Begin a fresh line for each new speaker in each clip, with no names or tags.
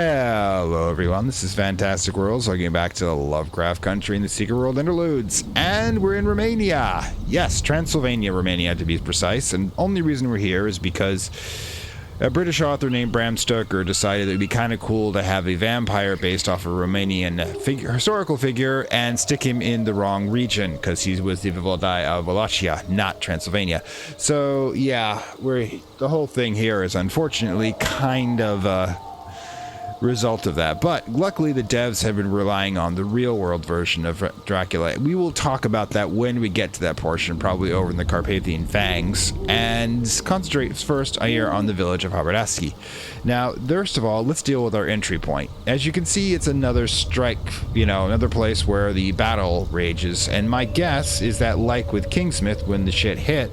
Hello everyone, this is Fantastic Worlds, looking back to Lovecraft country in the Secret World Interludes, and we're in Romania. Yes, Transylvania, Romania to be precise, and only reason we're here is because a British author named Bram Stoker decided it would be kind of cool to have a vampire based off a Romanian historical figure and stick him in the wrong region, because he was the Voivodai of Wallachia, not Transylvania. So yeah, the whole thing here is unfortunately kind of result of that, but luckily the devs have been relying on the real world version of Dracula. We will talk about that when we get to that portion, probably over in the Carpathian Fangs, and concentrate first here on the village of Harbabureşti. Now, first of all, let's deal with our entry point. As you can see, it's another strike, another place where the battle rages, and my guess is that, like with Kingsmith, when the shit hit,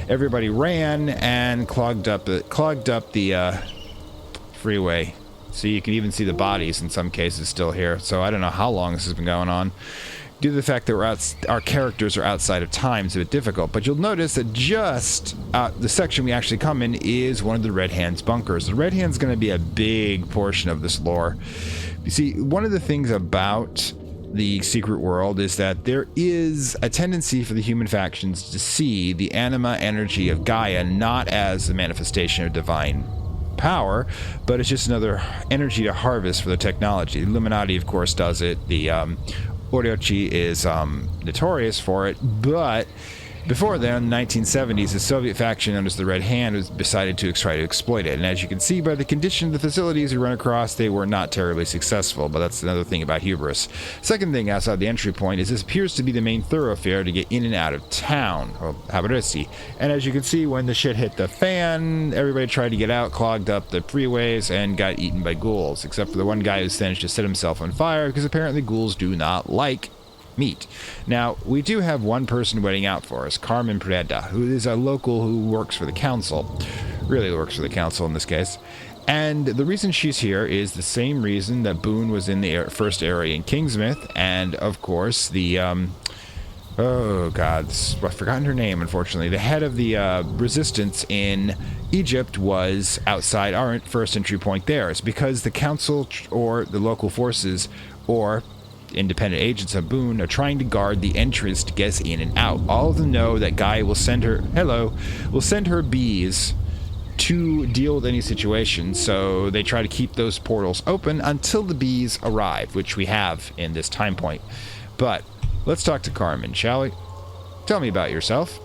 everybody ran and clogged up the freeway. So you can even see the bodies in some cases still here. So I don't know how long this has been going on. Due to the fact that our characters are outside of time, it's a bit difficult. But you'll notice that just the section we actually come in is one of the Red Hand's bunkers. The Red Hand's going to be a big portion of this lore. You see, one of the things about the secret world is that there is a tendency for the human factions to see the anima energy of Gaia not as the manifestation of divine power, but it's just another energy to harvest for the technology. The Illuminati, of course, does it. The Oriochi is notorious for it, but before then, in the 1970s, the Soviet faction known as the Red Hand was decided to try to exploit it. And as you can see by the condition of the facilities we run across, they were not terribly successful, but that's another thing about hubris. Second thing outside the entry point is this appears to be the main thoroughfare to get in and out of town, or Harbabureşti. And as you can see, when the shit hit the fan, everybody tried to get out, clogged up the freeways, and got eaten by ghouls, except for the one guy who managed to set himself on fire, because apparently ghouls do not like meat. Now, we do have one person waiting out for us, Carmen Preda, who is a local who works for the council. Really works for the council in this case. And the reason she's here is the same reason that Boone was in the first area in Kingsmith, and of course the oh god, I've forgotten her name, unfortunately. The head of the resistance in Egypt was outside our first entry point there. It's because the council or the local forces or independent agents of Boone are trying to guard the entrance to get us in and out. All of them know that Gaia will send her bees to deal with any situation, so they try to keep those portals open until the bees arrive, which we have in this time point. But let's talk to Carmen, shall we? Tell me about yourself.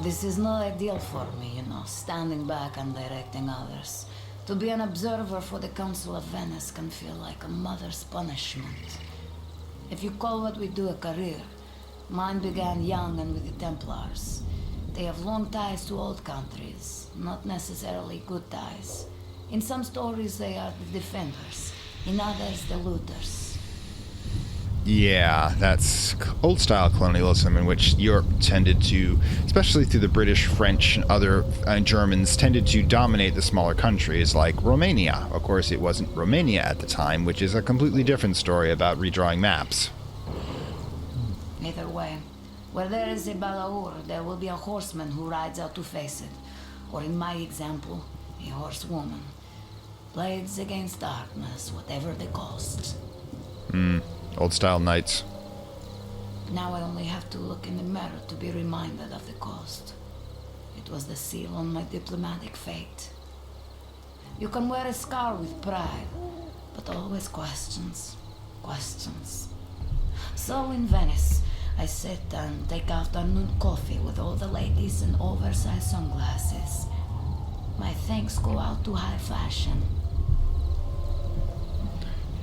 This is not ideal for me, standing back and directing others. To be an observer for the Council of Venice can feel like a mother's punishment. If you call what we do a career, mine began young and with the Templars. They have long ties to old countries, not necessarily good ties. In some stories they are the defenders, in others the looters.
Yeah, that's old-style colonialism in which Europe tended to, especially through the British, French, and other Germans, tended to dominate the smaller countries like Romania. Of course, it wasn't Romania at the time, which is a completely different story about redrawing maps.
Either way, where there is a balaur, there will be a horseman who rides out to face it. Or in my example, a horsewoman. Blades against darkness, whatever the cost.
Old-style knights.
Now I only have to look in the mirror to be reminded of the cost. It was the seal on my diplomatic fate. You can wear a scar with pride, but always questions. Questions. So in Venice, I sit and take afternoon coffee with all the ladies in oversized sunglasses. My thanks go out to high fashion.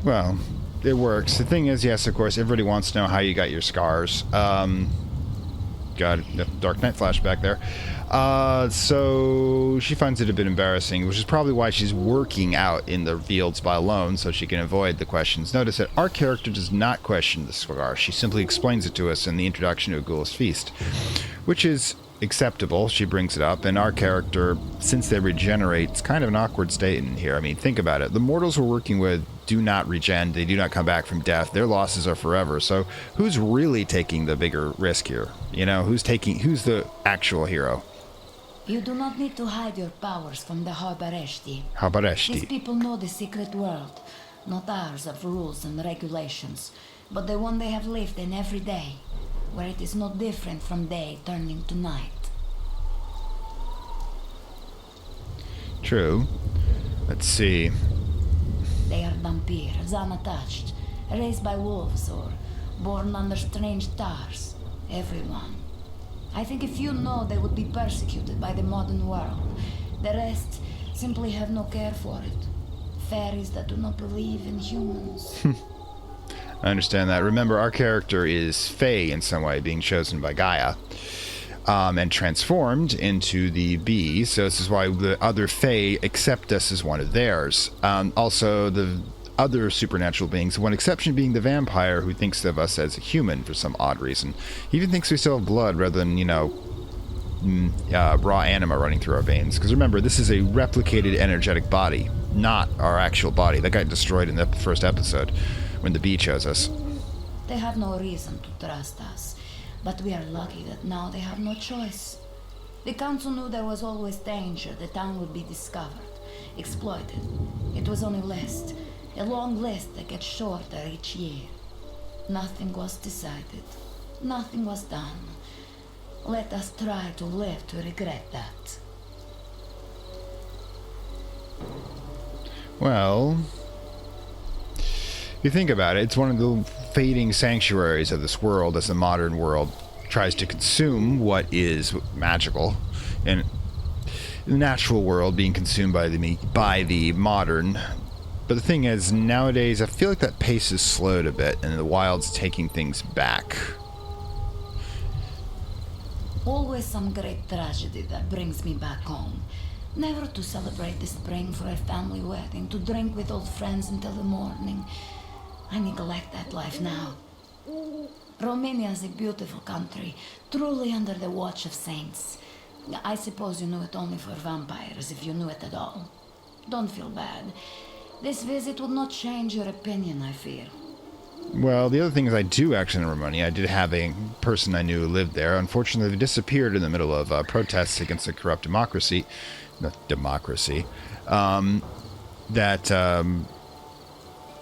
Well, it works. The thing is, yes, of course, everybody wants to know how you got your scars. God, Dark Knight flashback there. So she finds it a bit embarrassing, which is probably why she's working out in the fields by alone, so she can avoid the questions. Notice that our character does not question the scar. She simply explains it to us in the introduction to A Ghoul's Feast, which is acceptable. She brings it up, and our character, since they regenerate, it's kind of an awkward statement here. I mean, think about it. The mortals we're working with do not regen. They do not come back from death. Their losses are forever. So who's really taking the bigger risk here? Who's the actual hero?
You do not need to hide your powers from the Harbabureşti. These
Harbabureşti.
people know the secret world, not ours of rules and regulations, but the one they have lived in every day, where it is no different from day turning to night.
True. Let's see.
They are vampires, unattached, raised by wolves or born under strange stars. Everyone. I think if you know they would be persecuted by the modern world. The rest simply have no care for it. Fairies that do not believe in humans.
I understand that. Remember, our character is Fae in some way, being chosen by Gaia, and transformed into the bee. So this is why the other Fae accept us as one of theirs. Also, the other supernatural beings, one exception being the vampire, who thinks of us as a human for some odd reason. He even thinks we still have blood rather than, raw anima running through our veins. Because remember, this is a replicated energetic body, not our actual body. That got destroyed in the first episode when the bee chose us.
They have no reason to trust us, but we are lucky that now they have no choice. The council knew there was always danger the town would be discovered, exploited. It was on a list, a long list that gets shorter each year. Nothing was decided. Nothing was done. Let us try to live to regret that.
Well, if you think about it, it's one of the fading sanctuaries of this world as the modern world tries to consume what is magical, and the natural world being consumed by the modern. But the thing is, nowadays, I feel like that pace is slowed a bit, and the wild's taking things back.
Always some great tragedy that brings me back home. Never to celebrate the spring for a family wedding, to drink with old friends until the morning. I neglect that life now. Romania is a beautiful country, truly under the watch of saints. I suppose you knew it only for vampires, if you knew it at all. Don't feel bad. This visit would not change your opinion, I fear.
Well, the other thing is I do actually know Romania. I did have a person I knew who lived there. Unfortunately, they disappeared in the middle of protests against the corrupt democracy.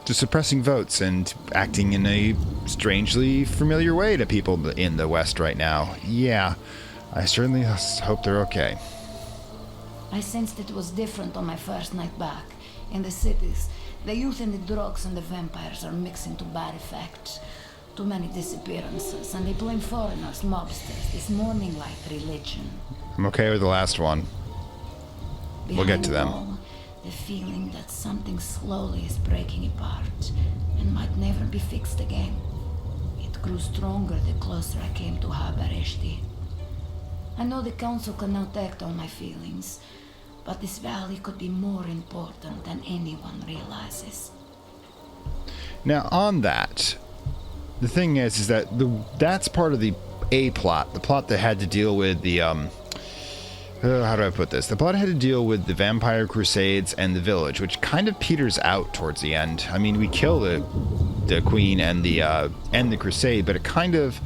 Just suppressing votes and acting in a strangely familiar way to people in the West right now. Yeah, I certainly hope they're okay.
I sensed it was different on my first night back. In the cities, the youth and the drugs and the vampires are mixing to bad effects. Too many disappearances, and they blame foreigners, mobsters, this morning light religion.
I'm okay with the last one. We'll get to them.
All, the feeling that something slowly is breaking apart and might never be fixed again. It grew stronger the closer I came to Harbabureşti. I know the council cannot act on my feelings, but this valley could be more important than anyone realizes.
Now, on that, the thing is that that's part of the plot, the plot that had to deal with the how do I put this? The plot had to deal with the vampire crusades and the village, which kind of peters out towards the end. I mean, we kill the queen and the crusade, but it kind of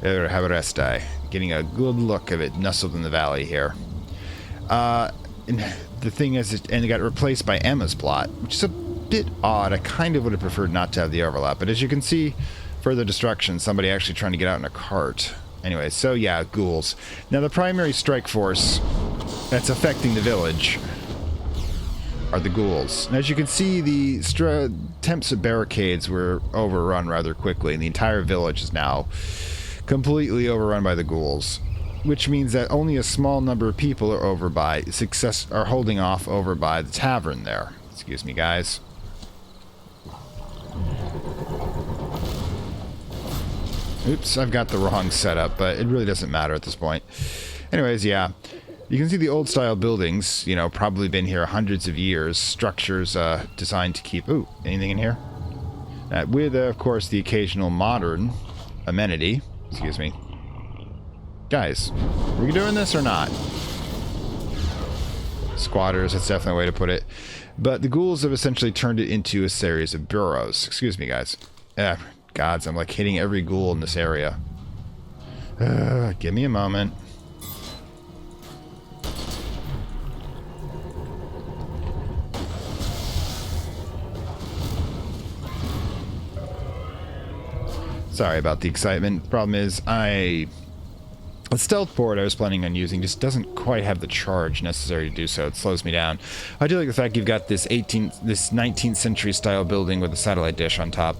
Harbabureşti, getting a good look of it nestled in the valley here. And the thing is, it got replaced by Emma's plot, which is a bit odd. I kind of would have preferred not to have the overlap, but as you can see, further destruction, somebody actually trying to get out in a cart. Anyway, so yeah, ghouls. Now, the primary strike force that's affecting the village are the ghouls. And as you can see, the attempts at barricades were overrun rather quickly, and the entire village is now completely overrun by the ghouls, which means that only a small number of people are holding off over by the tavern there. Excuse me, guys. Oops, I've got the wrong setup, but it really doesn't matter at this point. Anyways, yeah. You can see the old-style buildings, probably been here hundreds of years. Structures designed to keep... Ooh, anything in here? With, of course, the occasional modern amenity. Excuse me. Guys, are we doing this or not? Squatters, that's definitely a way to put it. But the ghouls have essentially turned it into a series of burrows. Excuse me, guys. Gods, I'm like hitting every ghoul in this area. Give me a moment. Sorry about the excitement. Problem is, the stealth board I was planning on using just doesn't quite have the charge necessary to do so. It slows me down. I do like the fact you've got this 19th century style building with a satellite dish on top.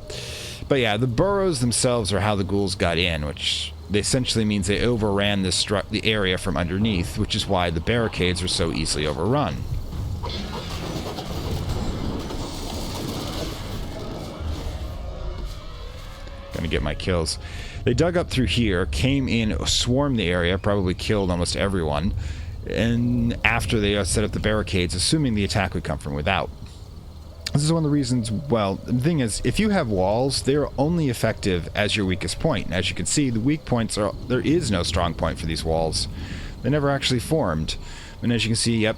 But yeah, the burrows themselves are how the ghouls got in, which essentially means they overran the area from underneath, which is why the barricades are so easily overrun. Gonna get my kills. They dug up through here, came in, swarmed the area, probably killed almost everyone, and after they set up the barricades, assuming the attack would come from without. This is one of the reasons, well, the thing is, if you have walls, they're only effective as your weakest point. And as you can see, the weak points are, there is no strong point for these walls. They never actually formed. And as you can see, yep,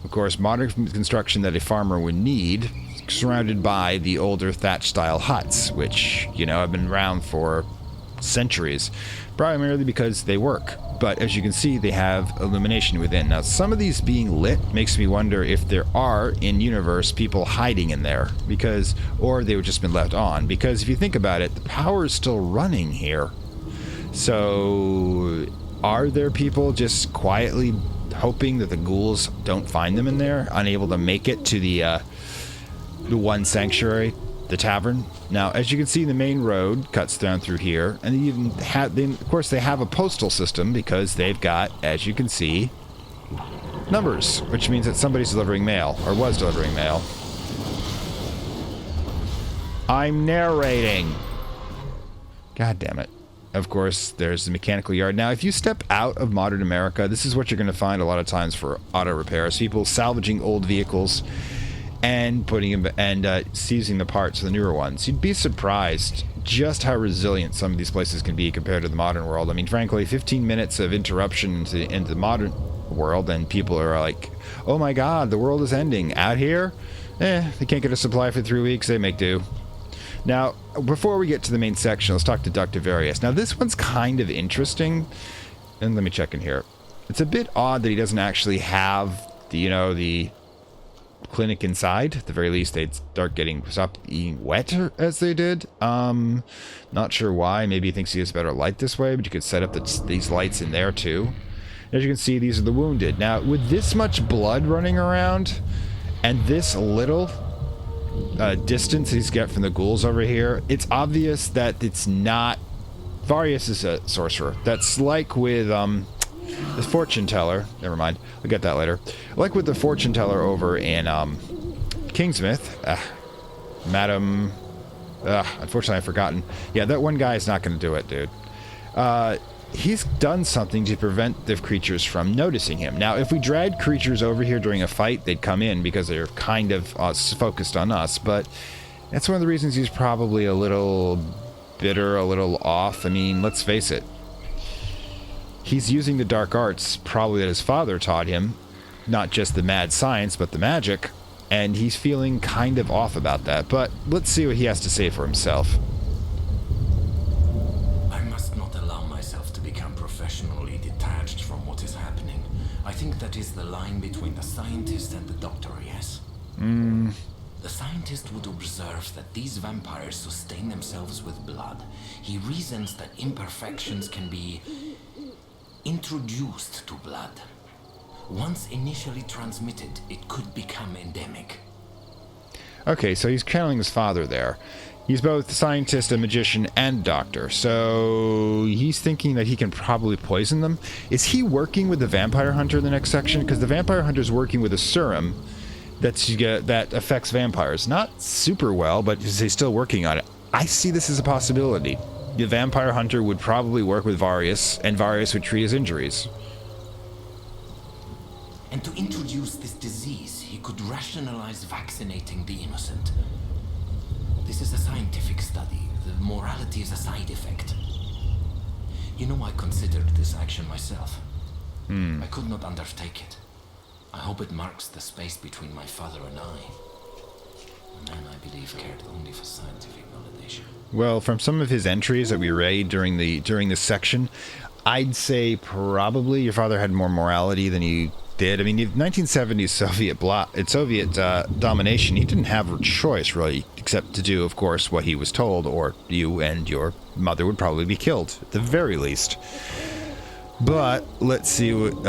of course, modern construction that a farmer would need, surrounded by the older thatch-style huts, which, you know, have been around for centuries, primarily because they work. But as you can see, they have illumination within. Now, some of these being lit makes me wonder if there are, in universe, people hiding in there, because, or they would just been left on, because if you think about it, the power is still running here. So, are there people just quietly hoping that the ghouls don't find them in there, unable to make it to the one sanctuary, the tavern? Now, as you can see, the main road cuts down through here, and they even have, of course, they have a postal system because they've got, as you can see, numbers, which means that somebody's delivering mail, or was delivering mail. I'm narrating. God damn it. Of course, there's the mechanical yard. Now, if you step out of modern America, this is what you're going to find a lot of times for auto repairs. People salvaging old vehicles and putting them and seizing the parts of the newer ones. You'd be surprised just how resilient some of these places can be compared to the modern world. I mean, frankly, 15 minutes of interruption into the modern world, and people are like, "Oh my God, the world is ending." Out here, they can't get a supply for 3 weeks. They make do. Now, before we get to the main section, let's talk to Dr. Various. Now, this one's kind of interesting, and let me check in here. It's a bit odd that he doesn't actually have the clinic inside. At the very least, they'd stop eating wet as they did. Not sure why. Maybe he thinks he has better light this way, but you could set up these lights in there too. As you can see, these are the wounded. Now, with this much blood running around and this little distance he's got from the ghouls over here, it's obvious that it's not... Varius is a sorcerer. That's like with the fortune teller. Never mind. We'll get that later. Like with the fortune teller over in Kingsmith. Madam... unfortunately, I've forgotten. Yeah, that one guy is not going to do it, dude. He's done something to prevent the creatures from noticing him. Now, if we dragged creatures over here during a fight, they'd come in because they're kind of focused on us. But that's one of the reasons he's probably a little bitter, a little off. I mean, let's face it. He's using the dark arts, probably that his father taught him. Not just the mad science, but the magic. And he's feeling kind of off about that. But let's see what he has to say for himself.
I must not allow myself to become professionally detached from what is happening. I think that is the line between the scientist and the doctor, yes? The scientist would observe that these vampires sustain themselves with blood. He reasons that imperfections can be introduced to blood. Once initially transmitted, it could become endemic.
Okay, so he's channeling his father there. He's both a scientist, a magician, and doctor. So he's thinking that he can probably poison them. Is he working with the vampire hunter in the next section? Because the vampire hunter's working with a serum that affects vampires. Not super well, but he's still working on it. I see this as a possibility. The vampire hunter would probably work with Varius, and Varius would treat his injuries.
And to introduce this disease, he could rationalize vaccinating the innocent. This is a scientific study. The morality is a side effect. You know, I considered this action myself. I could not undertake it. I hope it marks the space between my father and I. A man I believe cared only for scientific validation.
Well, from some of his entries that we read during this section, I'd say probably your father had more morality than he did. I mean, 1970s Soviet domination, he didn't have a choice, really, except to do, of course, what he was told, or you and your mother would probably be killed, at the very least. But let's see what,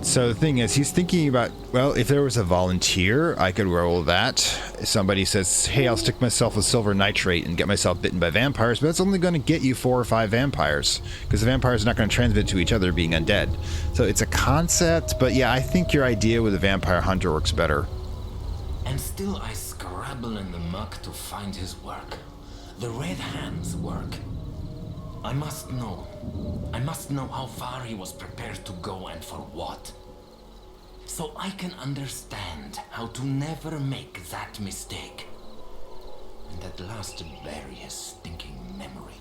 so the thing is, he's thinking about, well, if there was a volunteer, I could roll that. If somebody says, hey, I'll stick myself with silver nitrate and get myself bitten by vampires, but that's only going to get you 4 or 5 vampires, because the vampires are not going to transmit to each other being undead. So it's a concept, but yeah, I think your idea with a vampire hunter works better.
And still I scrabble in the muck to find his work. The Red Hand's work. I must know. I must know how far he was prepared to go and for what. So I can understand how to never make that mistake. And at last bury his stinking memory.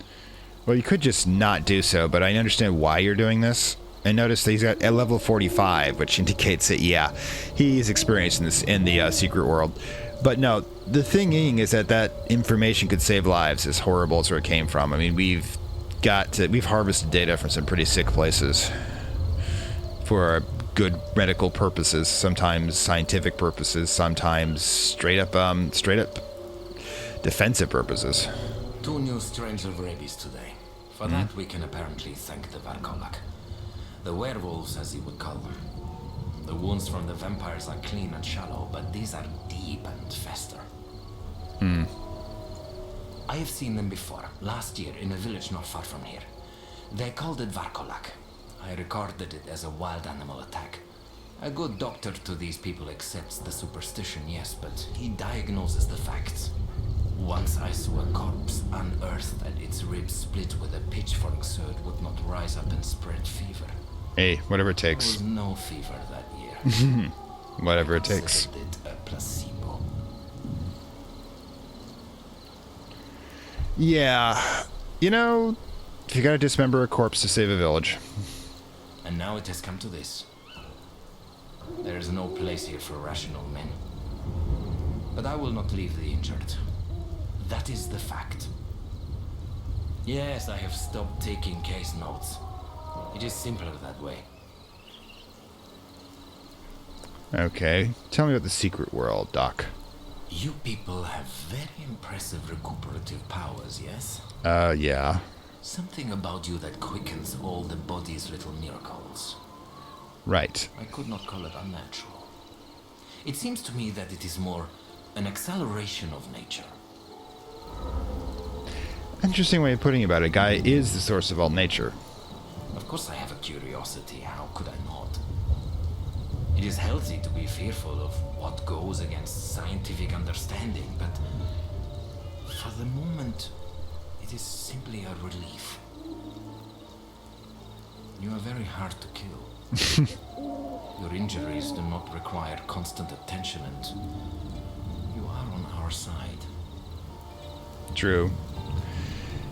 Well, you could just not do so, but I understand why you're doing this. And notice that he's at level 45, which indicates that, yeah, he's experienced in this in the secret world. But no, the thing being is that information could save lives, as horrible as where it came from. I mean, we've harvested data from some pretty sick places for good medical purposes, sometimes scientific purposes, sometimes straight up defensive purposes.
2 new strains of rabies today. For that we can apparently thank the Varkolak. The werewolves, as you would call them. The wounds from the vampires are clean and shallow, but these are deep and fester. I have seen them before, last year in a village not far from here. They called it Varkolak. I recorded it as a wild animal attack. A good doctor to these people accepts the superstition, yes, but he diagnoses the facts. Once I saw a corpse unearthed and its ribs split with a pitchfork so it would not rise up and spread fever.
Hey, whatever it
There
takes.
was no fever that year.
Whatever it takes.
Considered it a placebo.
Yeah, you know, if you gotta dismember a corpse to save a village.
And now it has come to this. There is no place here for rational men. But I will not leave the injured. That is the fact. Yes, I have stopped taking case notes. It is simpler that way.
Okay, tell me about the secret world, Doc.
You people have very impressive recuperative powers, yes?
Yeah.
Something about you that quickens all the body's little miracles.
Right.
I could not call it unnatural. It seems to me that it is more an acceleration of nature.
Interesting way of putting it about it. Gaia is the source of all nature.
Of course I have a curiosity, how could I not? It is healthy to be fearful of what goes against scientific understanding, but for the moment, it is simply a relief. You are very hard to kill. Your injuries do not require constant attention, and you are on our side.
True.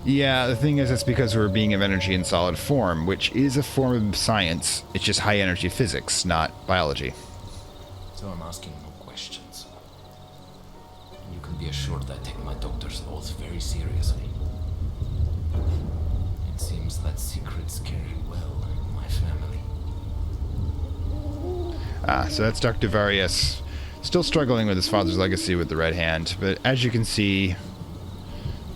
Yeah, the thing is, it's because we're a being of energy in solid form, which is a form of science. It's just high energy physics, not biology.
So I'm asking no questions. You can be assured I take my doctor's oath very seriously. It seems that secrets carry well in my family.
So that's Dr. Varius, still struggling with his father's legacy with the Red Hand, but as you can see,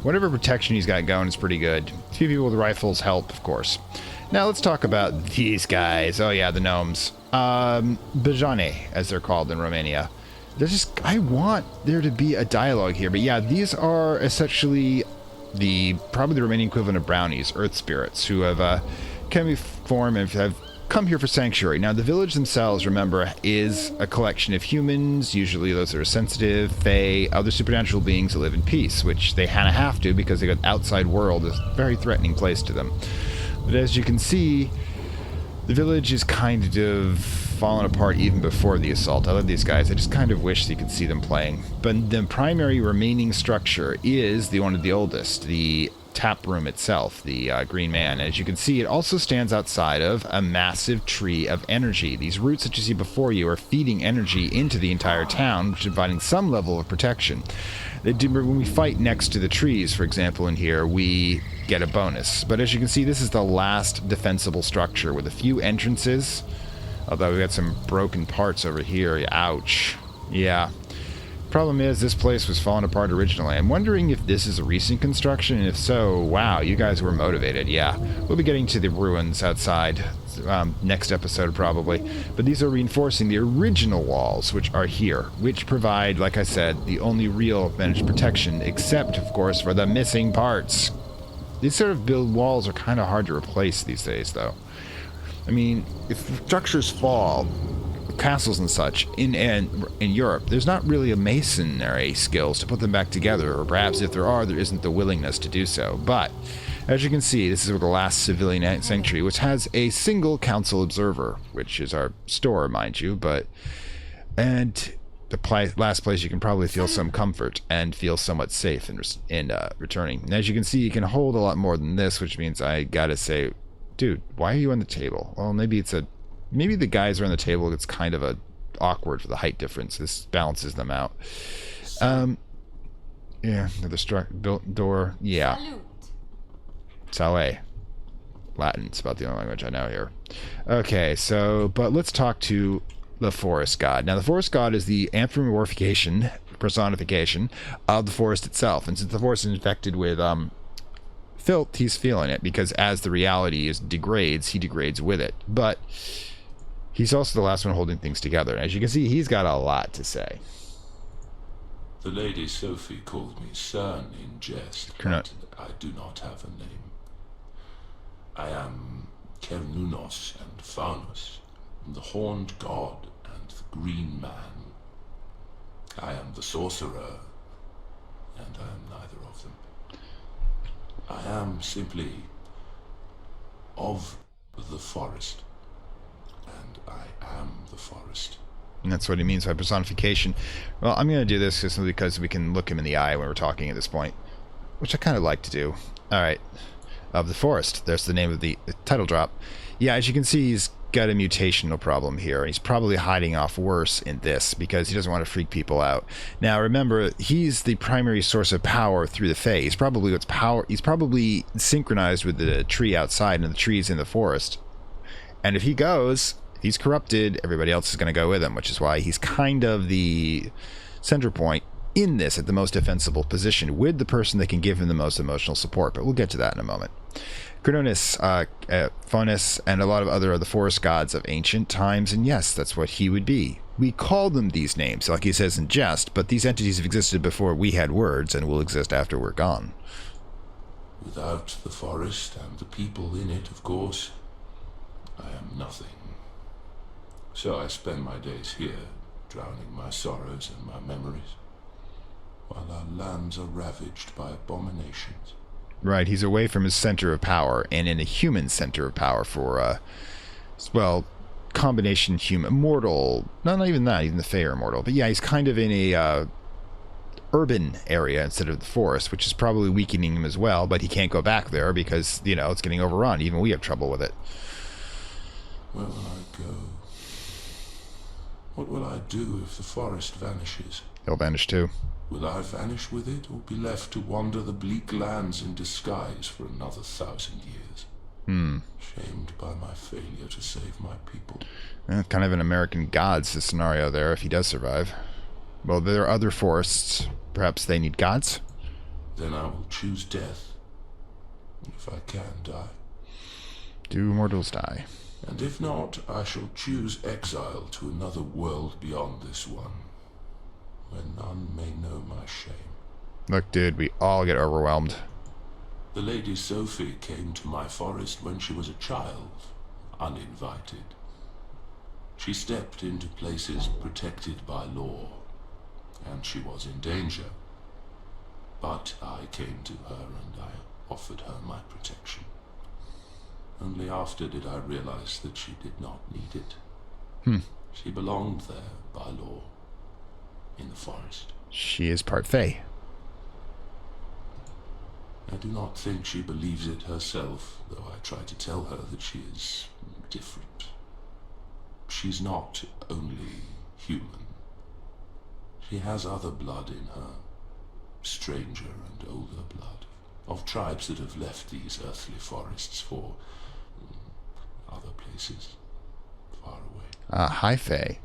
whatever protection he's got going is pretty good. A few people with rifles help, of course. Now let's talk about these guys. Oh yeah, the gnomes. Bajane, as they're called in Romania. I want there to be a dialogue here, but yeah, these are essentially probably the Romanian equivalent of brownies, earth spirits, who have come form and have come here for sanctuary. Now, the village themselves, remember, is a collection of humans, usually those that are sensitive, fae, other supernatural beings that live in peace, which they kind of have to because they got the outside world, a very threatening place to them. But as you can see, the village is kind of fallen apart even before the assault. I love these guys. I just kind of wish you could see them playing. But the primary remaining structure is the one of the oldest, the tap room itself, the Green Man. As you can see, it also stands outside of a massive tree of energy. These roots that you see before you are feeding energy into the entire town, which is providing some level of protection. When we fight next to the trees, for example, in here, we get a bonus. But as you can see, this is the last defensible structure with a few entrances Although we got some broken parts over here. Ouch. Yeah. Problem is, this place was falling apart originally. I'm wondering if this is a recent construction, and if so, wow, you guys were motivated. Yeah, we'll be getting to the ruins outside next episode probably. But these are reinforcing the original walls, which are here, which provide, like I said, the only real managed protection, except, of course, for the missing parts. These sort of build walls are kind of hard to replace these days, though. I mean, if structures fall, castles and such in Europe, there's not really a masonry skills to put them back together, or perhaps if there are, there isn't the willingness to do so. But as you can see, this is the last civilian sanctuary, which has a single council observer, which is our store, mind you. And the last place you can probably feel some comfort and feel somewhat safe in returning. And as you can see, you can hold a lot more than this, which means I gotta say, dude, why are you on the table? Well, maybe the guys are on the table. It's kind of awkward for the height difference. This balances them out. Yeah, another built door. Yeah. Salve. Latin. It's about the only language I know here. Okay, but let's talk to the forest god. Now, the forest god is the anthropomorphication, personification of the forest itself. And since the forest is infected with filth, he's feeling it, because as the reality degrades, he degrades with it. But he's also the last one holding things together. As you can see, he's got a lot to say.
The Lady Sophie called me Cern in jest, but I do not have a name. I am Kernunos and Faunus, the Horned God and the Green Man. I am the Sorcerer, and I am neither of them. I am simply of the forest, and I am the forest.
And that's what he means by personification. Well, I'm going to do this simply because we can look him in the eye when we're talking at this point, which I kind of like to do. All right. Of the forest. There's the name of the title drop. Yeah, as you can see, he's got a mutational problem here. He's probably hiding off worse in this because he doesn't want to freak people out. Now, remember, he's the primary source of power through the Fae. He's probably synchronized with the tree outside and the trees in the forest. And if he goes, he's corrupted, everybody else is going to go with him, which is why he's kind of the center point in this, at the most defensible position, with the person that can give him the most emotional support. But we'll get to that in a moment. Crononis, Faunus, and a lot of other the forest gods of ancient times, and yes, that's what he would be. We call them these names, like he says in jest, but these entities have existed before we had words and will exist after we're gone.
Without the forest and the people in it, of course, I am nothing. So I spend my days here, drowning my sorrows and my memories, while our lands are ravaged by abominations.
Right, he's away from his center of power and in a human center of power for, combination human, mortal, not even that, even the Fae are mortal. But yeah, he's kind of in a urban area instead of the forest, which is probably weakening him as well, but he can't go back there because, it's getting overrun. Even we have trouble with it.
Where will I go? What will I do if the forest vanishes?
He'll vanish too.
Will I vanish with it, or be left to wander the bleak lands in disguise for another 1,000 years? Shamed by my failure to save my people.
Kind of an American Gods scenario there, if he does survive. Well, there are other forests. Perhaps they need gods?
Then I will choose death. If I can die.
Do mortals die?
And if not, I shall choose exile to another world beyond this one, where none may know my shame.
Look, dude, we all get overwhelmed.
The Lady Sophie came to my forest when she was a child, uninvited. She stepped into places protected by law, and she was in danger. But I came to her and I offered her my protection. Only after did I realize that she did not need it. She belonged there by law, in the forest.
She is part Fae.
I do not think she believes it herself, though I try to tell her that she is different. She's not only human. She has other blood in her, stranger and older blood, of tribes that have left these earthly forests for other places, far away.
High Fae.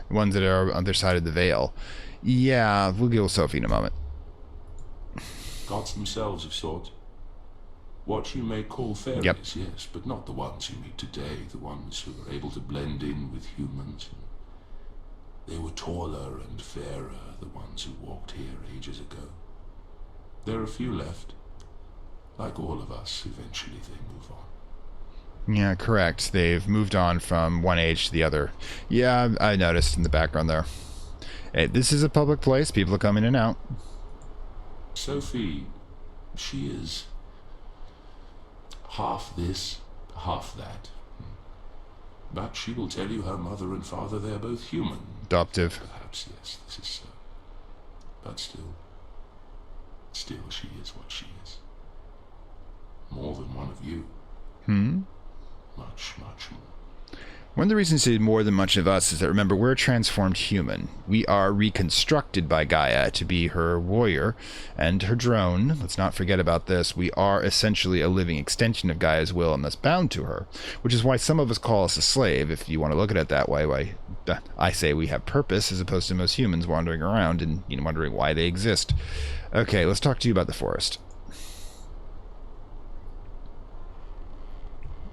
The ones that are on the other side of the veil. Yeah, we'll deal with Sophie in a moment.
Gods themselves of sorts. What you may call fairies,
Yep.
yes, but not the ones you meet today, the ones who are able to blend in with humans. They were taller and fairer, the ones who walked here ages ago. There are a few left. Like all of us, eventually they move on.
Yeah, correct. They've moved on from one age to the other. Yeah, I noticed in the background there. Hey, this is a public place. People are coming in and out.
Sophie, she is half this, half that. But she will tell you her mother and father, they are both human.
Adoptive.
Perhaps, yes, this is so. But still she is what she is. More than one of you. Much, much more.
One of the reasons she's more than much of us is that, remember, we're a transformed human. We are reconstructed by Gaia to be her warrior and her drone. Let's not forget about this. We are essentially a living extension of Gaia's will and thus bound to her, which is why some of us call us a slave, if you want to look at it that way. Why I say we have purpose as opposed to most humans wandering around and wondering why they exist. Okay, let's talk to you about the forest.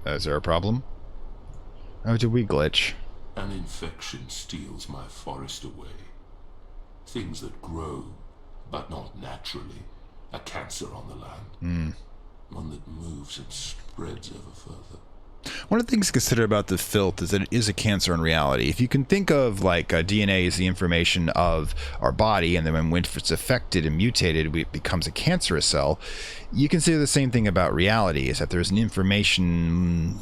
Is there a problem? Oh, did we glitch?
An infection steals my forest away. Things that grow, but not naturally. A cancer on the land. One that moves and spreads ever further.
One of the things to consider about the filth is that it is a cancer in reality. If you can think of like DNA as the information of our body, and then when it's affected and mutated, it becomes a cancerous cell, you can say the same thing about reality, is that there's an information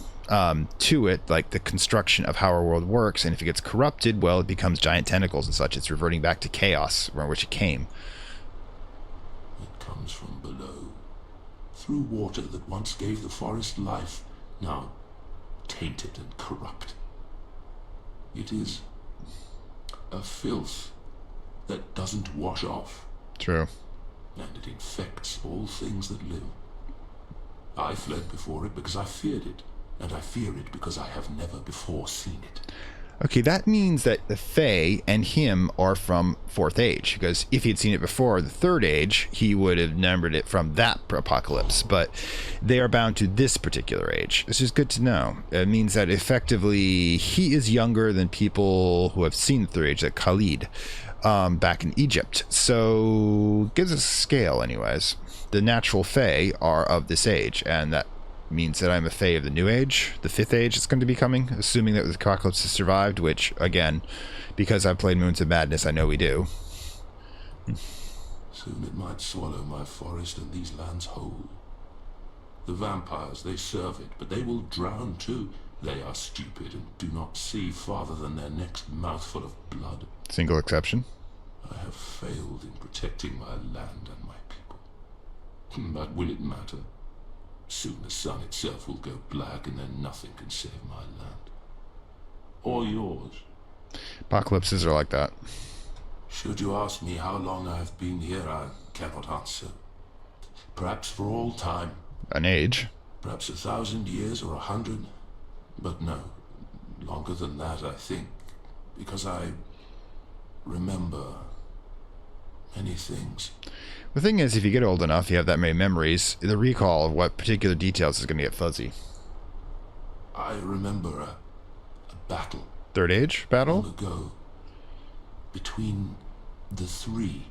to it, like the construction of how our world works, and if it gets corrupted, well, it becomes giant tentacles and such. It's reverting back to chaos from which it came.
It comes from below, through water that once gave the forest life, now tainted and corrupt. It is a filth that doesn't wash off.
True.
And it infects all things that live. I fled before it because I feared it, and I fear it because I have never before seen it.
Okay, that means that the Fae and him are from Fourth Age, because if he'd seen it before the Third Age, he would have numbered it from that apocalypse, but they are bound to this particular age. This is good to know. It means that effectively he is younger than people who have seen the Third Age, like Khalid, back in Egypt. So, gives us a scale anyways. The natural Fae are of this age, and that means that I'm a Fae of the New Age, the Fifth Age it's going to be coming, assuming that the apocalypse has survived, which, again, because I've played Moons of Madness, I know we do.
Soon it might swallow my forest and these lands whole. The vampires, they serve it, but they will drown too. They are stupid and do not see farther than their next mouthful of blood.
Single exception.
I have failed in protecting my land and my people. But will it matter? Soon the sun itself will go black, and then nothing can save my land. Or yours.
Apocalypses are like that.
Should you ask me how long I have been here, I cannot answer. Perhaps for all time.
An age.
Perhaps 1,000 years or 100. But no, longer than that, I think. Because I remember many things.
The thing is, if you get old enough, you have that many memories, the recall of what particular details is going to get fuzzy.
I remember a battle.
Third Age battle?
Long ago. Between the three.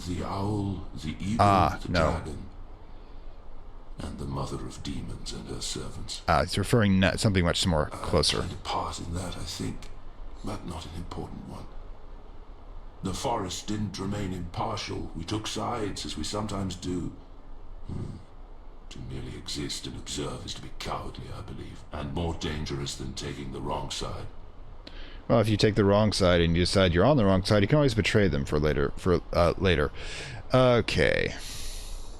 The owl, the eagle, the dragon. And the mother of demons and her servants.
It's referring to something much more closer.
I played a part in that, I think. But not an important one. The forest didn't remain impartial. We took sides, as we sometimes do. To merely exist and observe is to be cowardly, I believe, and more dangerous than taking the wrong side.
Well, if you take the wrong side and you decide you're on the wrong side, you can always betray them for later. Okay.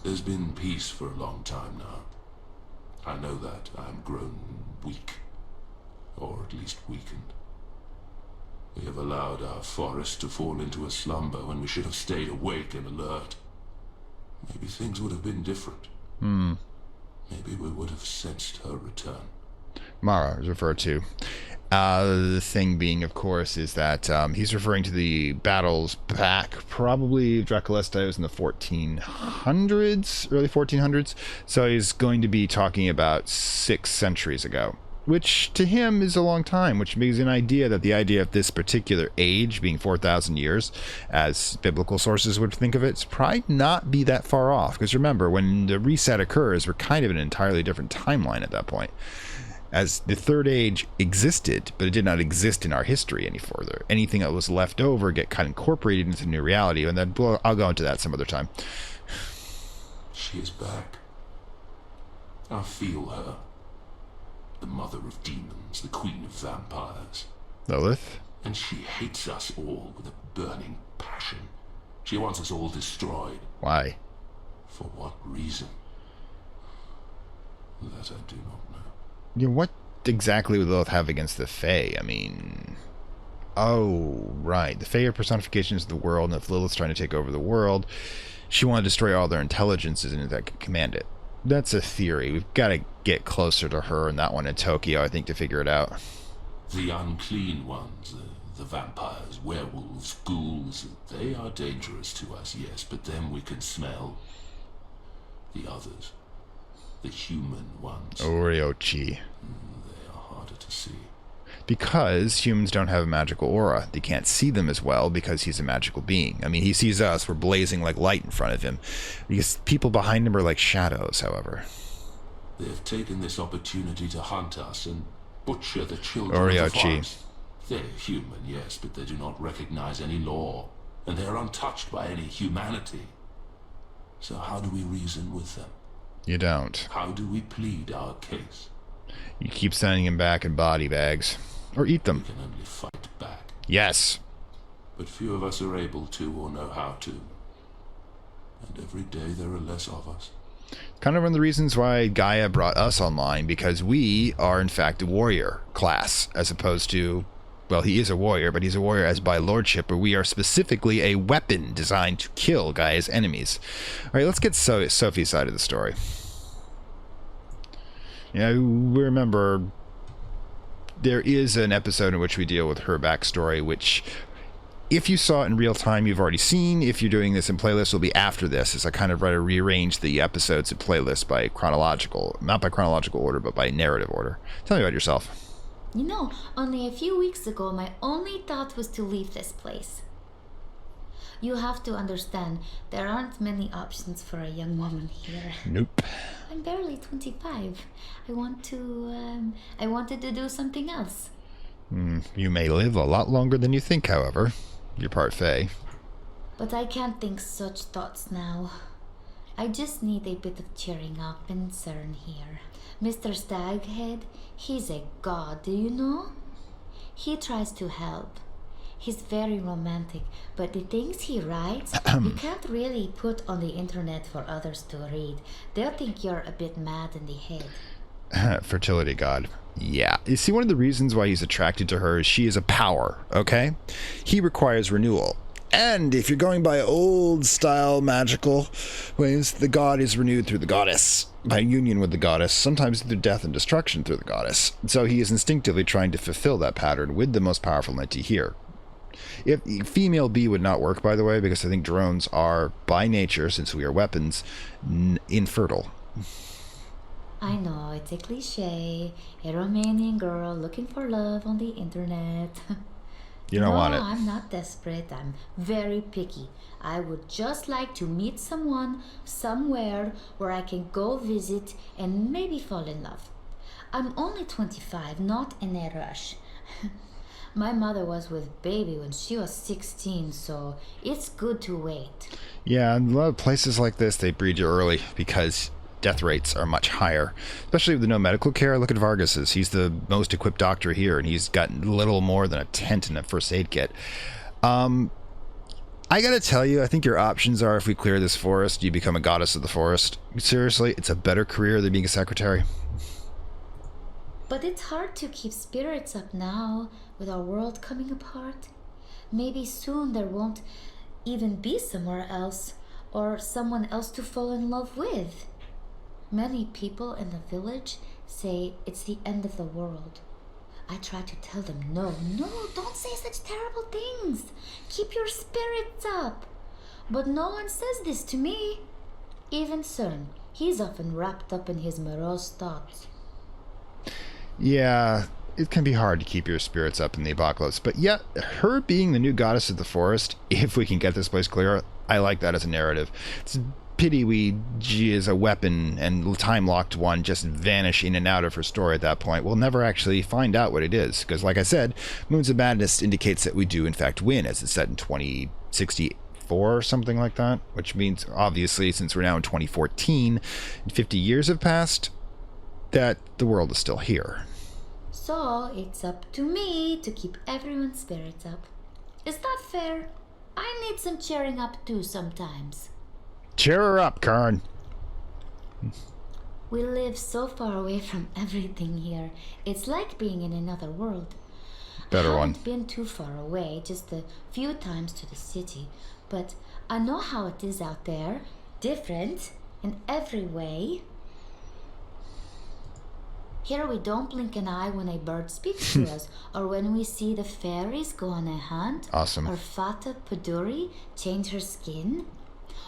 There's been peace for a long time now. I know that. I'm grown weak. Or at least weakened. We have allowed our forest to fall into a slumber when we should have stayed awake and alert. Maybe things would have been different. Maybe we would have sensed her return.
Mara is referred to. The thing being, of course, is that he's referring to the battles back, probably Draculesta was in the 1400s, early 1400s. So he's going to be talking about 6 centuries ago, which to him is a long time, which gives you an idea that the idea of this particular age being 4,000 years, as biblical sources would think of it, is probably not be that far off. Because remember, when the reset occurs, we're kind of in an entirely different timeline at that point. As the Third Age existed, but it did not exist in our history any further. Anything that was left over get kind of incorporated into new reality, and then I'll go into that some other time.
She is back. I feel her. The mother of demons, the queen of vampires.
Lilith?
And she hates us all with a burning passion. She wants us all destroyed.
Why?
For what reason? That I do not know.
You know, what exactly would Lilith have against the Fae? I mean... Oh, right. The Fae are personifications of the world, and if Lilith's trying to take over the world, she wanted to destroy all their intelligences and that could command it. That's a theory. We've got to get closer to her and that one in Tokyo, I think, to figure it out.
The unclean ones, the vampires, werewolves, ghouls, they are dangerous to us, yes, but them we can smell. The others, the human ones.
Oriochi.
They are harder to see.
Because humans don't have a magical aura. They can't see them as well because he's a magical being. I mean, he sees us, we're blazing like light in front of him. Because people behind him are like shadows, however.
They have taken this opportunity to hunt us and butcher the children of the forest. They're human, yes, but they do not recognize any law, and they are untouched by any humanity. So how do we reason with them?
You don't.
How do we plead our case?
You keep sending him back in body bags. Or eat them.
We can only fight back.
Yes.
But few of us are able to or know how to. And every day there are less of us.
Kind of one of the reasons why Gaia brought us online, because we are in fact a warrior class, as opposed to, well, he is a warrior, but he's a warrior as by lordship, but we are specifically a weapon designed to kill Gaia's enemies. Alright, let's get Sophie's side of the story. You know, we remember there is an episode in which we deal with her backstory, which, if you saw it in real time, you've already seen. If you're doing this in playlist, will be after this, as I kind of try to rearrange the episodes in playlist by chronological, not by chronological order, but by narrative order. Tell me about yourself.
You know, only a few weeks ago, my only thought was to leave this place. You have to understand, there aren't many options for a young woman here.
Nope.
I'm barely 25. I wanted to do something else.
You may live a lot longer than you think, however. You're part Fae.
But I can't think such thoughts now. I just need a bit of cheering up and CERN here. Mr. Staghead, he's a god, do you know? He tries to help. He's very romantic, but the things he writes, you can't really put on the internet for others to read. They'll think you're a bit mad in the head.
Fertility god. Yeah. You see, one of the reasons why he's attracted to her is she is a power, okay? He requires renewal. And if you're going by old style magical ways, the god is renewed through the goddess, by union with the goddess, sometimes through death and destruction through the goddess. So he is instinctively trying to fulfill that pattern with the most powerful entity here. If female B would not work, by the way, because I think drones are, by nature, since we are weapons, infertile.
I know, it's a cliche. A Romanian girl looking for love on the internet.
You don't want it.
No, I'm not desperate. I'm very picky. I would just like to meet someone somewhere where I can go visit and maybe fall in love. I'm only 25, not in a rush. My mother was with baby when she was 16, so it's good to wait.
Yeah, in a lot of places like this, they breed you early because death rates are much higher, especially with no medical care. Look at Vargas's. He's the most equipped doctor here, and he's got little more than a tent and a first aid kit. I gotta tell you, I think your options are, if we clear this forest, you become a goddess of the forest. Seriously, it's a better career than being a secretary.
But it's hard to keep spirits up now, with our world coming apart. Maybe soon there won't even be somewhere else, or someone else to fall in love with. Many people in the village say it's the end of the world. I try to tell them, no, don't say such terrible things. Keep your spirits up. But no one says this to me. Even CERN, he's often wrapped up in his morose thoughts.
Yeah, it can be hard to keep your spirits up in the apocalypse, but yet, her being the new goddess of the forest, if we can get this place clear, I like that as a narrative. It's a pity she is a weapon and time-locked one just vanish in and out of her story at that point. We'll never actually find out what it is, because like I said, Moons of Madness indicates that we do in fact win, as it's set in 2064 or something like that, which means, obviously, since we're now in 2014, and 50 years have passed, that the world is still here.
So, it's up to me to keep everyone's spirits up. Is that fair? I need some cheering up too sometimes.
Cheer her up, Kern.
We live so far away from everything here. It's like being in another world.
Better
I
one.
haven't been too far away, just a few times to the city. But I know how it is out there. Different in every way. Here we don't blink an eye when a bird speaks to us, or when we see the fairies go on a hunt,
Awesome.
or Fata Paduri change her skin,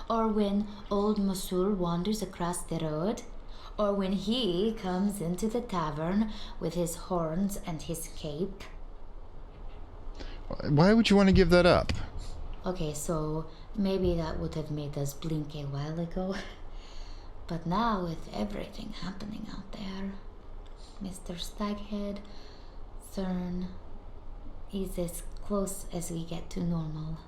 or when old Mosul wanders across the road, or when he comes into the tavern with his horns and his cape.
Why would you want to give that up?
Okay, so maybe that would have made us blink a while ago. But now, with everything happening out there, Mr. Staghead, CERN is as close as we get to normal.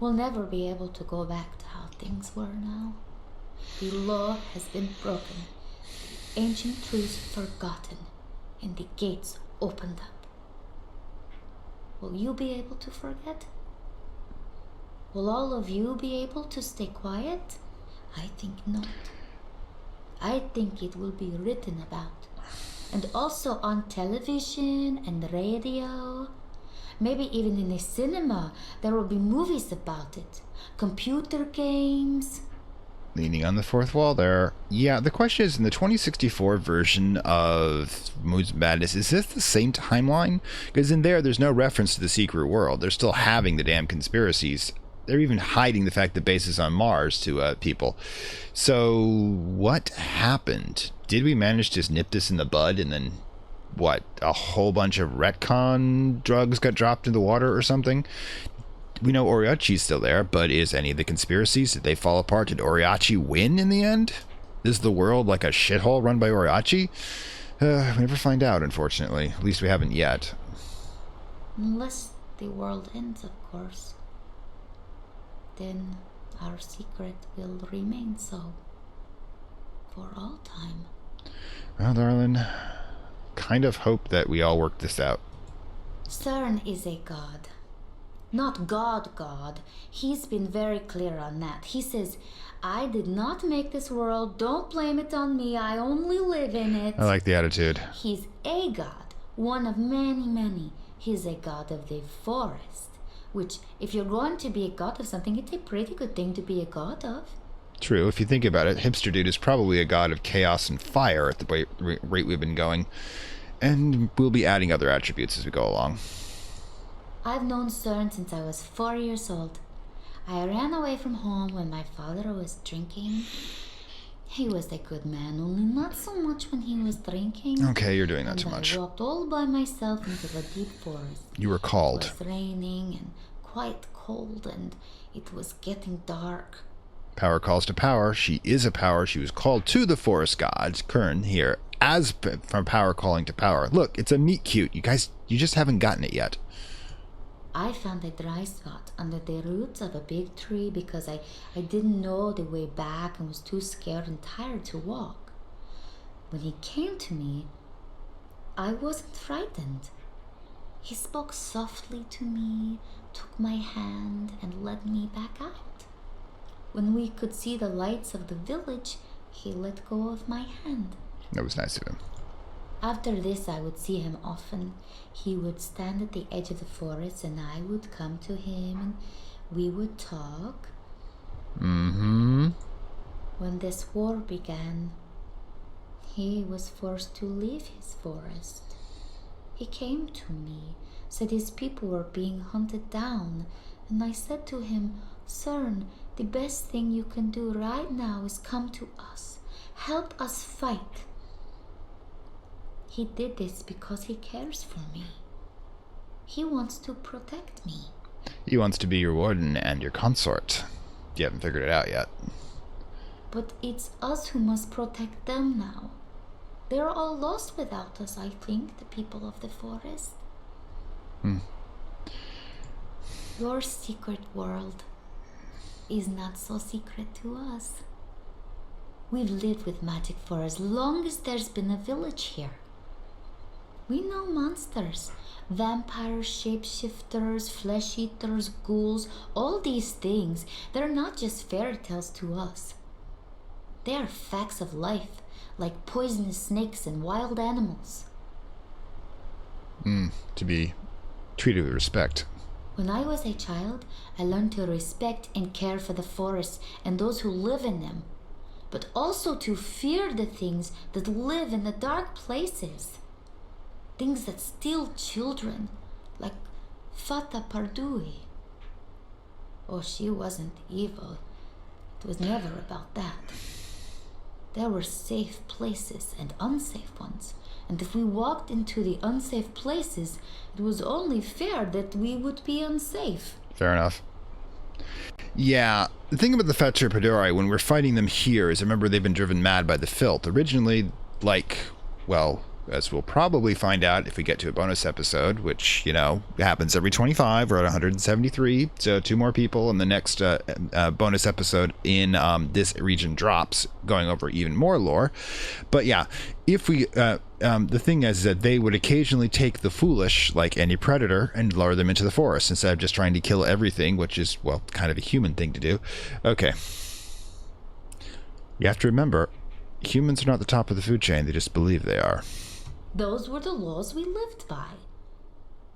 We'll never be able to go back to how things were now. The law has been broken, ancient truths forgotten, and the gates opened up. Will you be able to forget? Will all of you be able to stay quiet? I think not. I think it will be written about, and also on television and radio. Maybe even in a cinema, there will be movies about it. Computer games.
Leaning on the fourth wall there. Yeah, the question is, in the 2064 version of Moons of Madness, is this the same timeline? Because in there's no reference to the secret world. They're still having the damn conspiracies. They're even hiding the fact the base is on Mars to people. So, what happened? Did we manage to nip this in the bud, and then, what, a whole bunch of retcon drugs got dropped in the water or something? We know Oriachi's still there, but is any of the conspiracies, did they fall apart? Did Oriachi win in the end? Is the world like a shithole run by Oriachi? We never find out, unfortunately. At least we haven't yet.
Unless the world ends, of course. Then our secret will remain so. For all time.
Well, darling, kind of hope that we all work this out.
CERN is a god. Not God. He's been very clear on that. He says, I did not make this world. Don't blame it on me. I only live in it.
I like the attitude.
He's a god. One of many. He's a god of the forest. Which, if you're going to be a god of something, it's a pretty good thing to be a god of.
True, if you think about it, Hipster Dude is probably a god of chaos and fire at the rate we've been going. And we'll be adding other attributes as we go along.
I've known CERN since I was 4 years old. I ran away from home when my father was drinking. He was a good man, only not so much when he was drinking.
Okay, you're doing that too
And
much.
I walked all by myself into the deep forest.
You were called.
It was raining and quite cold, and it was getting dark.
Power calls to power. She is a power. She was called to the forest gods. Kern here, as from power calling to power. Look, it's a meet cute. You guys, you just haven't gotten it yet.
I found a dry spot under the roots of a big tree because I didn't know the way back and was too scared and tired to walk. When he came to me, I wasn't frightened. He spoke softly to me, took my hand, and led me back out. When we could see the lights of the village, he let go of my hand.
That was nice of him.
After this, I would see him often. He would stand at the edge of the forest, and I would come to him, and we would talk.
Mm-hmm.
When this war began, He was forced to leave his forest. He came to me, said his people were being hunted down, and I said to him, "Cern, the best thing you can do right now is come to us. Help us fight." He did this because he cares for me. He wants to protect me.
He wants to be your warden and your consort. You haven't figured it out yet.
But it's us who must protect them now. They're all lost without us, I think, the people of the forest. Your secret world is not so secret to us. We've lived with magic for as long as there's been a village here. We know monsters, vampires, shapeshifters, flesh eaters, ghouls, all these things. They're not just fairy tales to us. They are facts of life, like poisonous snakes and wild animals.
To be treated with respect.
When I was a child, I learned to respect and care for the forests and those who live in them, but also to fear the things that live in the dark places. Things that steal children, like Fata Pardui. Oh, she wasn't evil. It was never about that. There were safe places and unsafe ones, and if we walked into the unsafe places, it was only fair that we would be unsafe.
Fair enough. Yeah, the thing about the Fata Pardui, when we're fighting them here, is I remember they've been driven mad by the filth. Originally, as we'll probably find out if we get to a bonus episode, which, happens every 25. We're at 173, so 2 more people, and the next bonus episode in this region drops, going over even more lore. But yeah, if we... the thing is that they would occasionally take the foolish, like any predator, and lure them into the forest, instead of just trying to kill everything, which is, well, kind of a human thing to do. Okay. You have to remember, humans are not the top of the food chain, they just believe they are.
Those were the laws we lived by.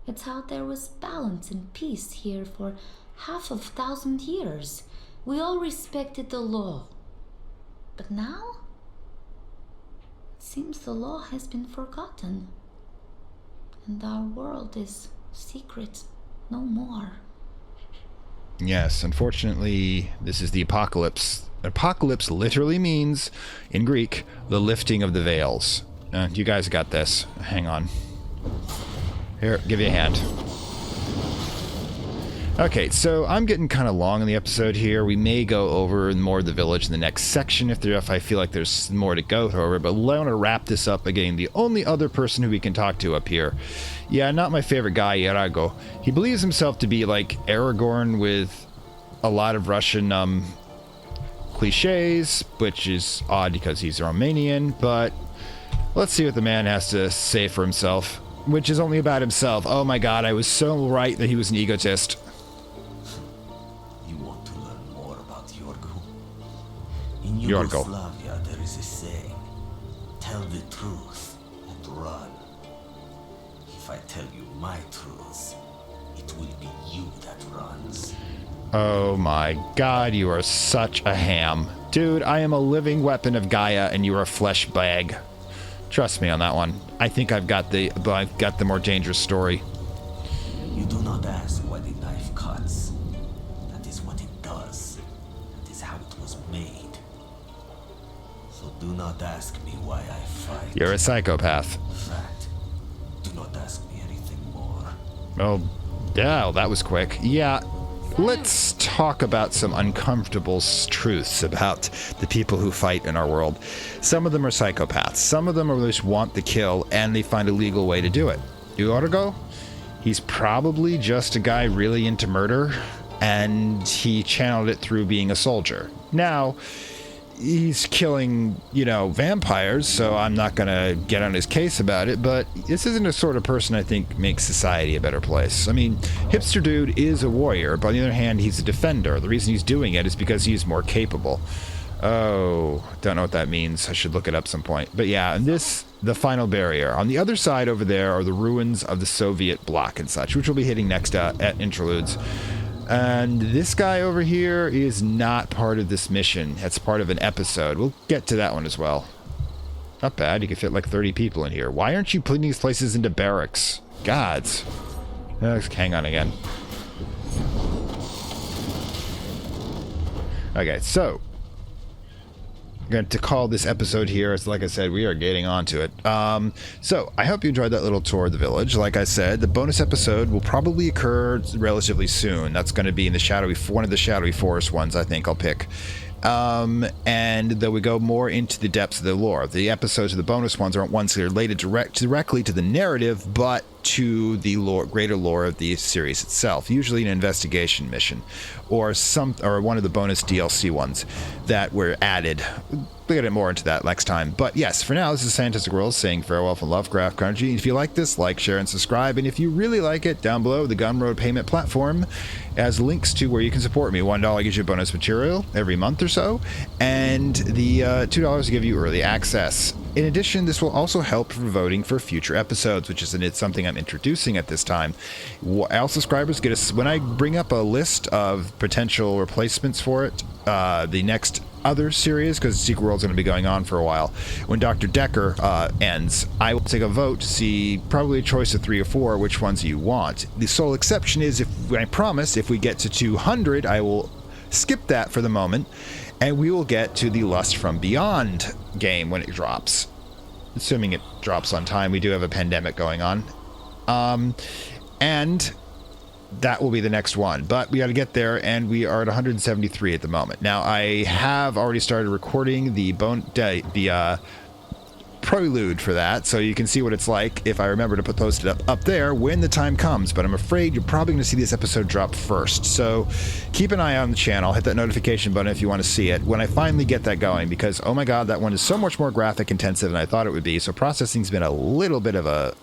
It's how there was balance and peace here for 500 years. We all respected the law. But now, it seems the law has been forgotten. And our world is secret no more.
Yes, unfortunately, this is the apocalypse. Apocalypse literally means, in Greek, the lifting of the veils. You guys got this. Hang on. Here, give you a hand. Okay, so I'm getting kind of long in the episode here. We may go over more of the village in the next section if I feel like there's more to go over, but I want to wrap this up again. The only other person who we can talk to up here. Yeah, not my favorite guy, Iago. He believes himself to be like Aragorn with a lot of Russian cliches, which is odd because he's Romanian, but let's see what the man has to say for himself, which is only about himself. Oh my god, I was so right that he was an egotist.
You want to learn more about Yorgo? In
Yorgo.
Yugoslavia, there is a saying, tell the truth and run. If I tell you my truths, it will be you that runs.
Oh my god, you are such a ham. Dude, I am a living weapon of Gaia and you are a flesh bag. Trust me on that one. I think I've got the more dangerous story.
You do not ask why the knife cuts. That is what it does. That is how it was made. So do not ask me why I fight.
You're a psychopath.
In fact, do not ask me anything more.
Oh, yeah, that was quick. Yeah, let's talk about some uncomfortable truths about the people who fight in our world. Some of them are psychopaths. Some of them just want the kill, and they find a legal way to do it. Yorgo, he's probably just a guy really into murder, and he channeled it through being a soldier. Now, he's killing, vampires, so I'm not going to get on his case about it, but this isn't a sort of person I think makes society a better place. I mean, Hipster Dude is a warrior, but on the other hand, he's a defender. The reason he's doing it is because he's more capable. Oh, don't know what that means. I should look it up some point. But yeah, and the final barrier. On the other side over there are the ruins of the Soviet bloc and such, which we'll be hitting next at Interludes. And this guy over here is not part of this mission. That's part of an episode. We'll get to that one as well. Not bad. You can fit like 30 people in here. Why aren't you putting these places into barracks? Gods. Hang on again. Okay, so I'm going to call this episode here. As like I said, we are getting onto it. So I hope you enjoyed that little tour of the village. Like I said, the bonus episode will probably occur relatively soon. That's going to be in the one of the shadowy forest ones. I think I'll pick. And then we go more into the depths of the lore. The episodes of the bonus ones aren't ones that are related directly to the narrative, but to the greater lore of the series itself. Usually an investigation mission, or one of the bonus DLC ones that were added. We'll get more into that next time. But yes, for now, this is Fantastic Worlds saying farewell from Lovecraft Country. If you like this, like, share, and subscribe. And if you really like it, down below, the Gumroad payment platform has links to where you can support me. $1 gives you bonus material every month or so, and the $2 will give you early access. In addition, this will also help for voting for future episodes, which is something I'm introducing at this time. All subscribers get when I bring up a list of potential replacements for it, the next other series, because Secret World's going to be going on for a while. When Dr. Decker ends, I will take a vote to see probably a choice of 3 or 4 which ones you want. The sole exception is I promise if we get to 200, I will skip that for the moment, and we will get to the Lust from Beyond game when it drops. Assuming it drops on time. We do have a pandemic going on. And that will be the next one, but we got to get there, and we are at 173 at the moment. Now, I have already started recording the prelude for that, so you can see what it's like if I remember to post it up there when the time comes. But I'm afraid you're probably going to see this episode drop first, so keep an eye on the channel. Hit that notification button if you want to see it when I finally get that going, because oh my god, that one is so much more graphic intensive than I thought it would be. So processing's been a little bit of a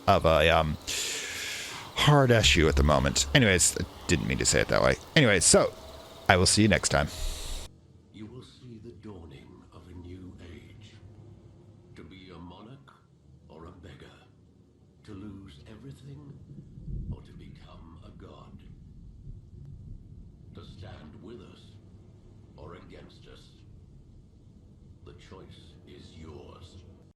hard issue at the moment. Anyways, I didn't mean to say it that way. Anyways, so I will see you next time.
You will see the dawning of a new age. To be a monarch or a beggar. To lose everything or to become a god. To stand with us or against us. The choice is yours.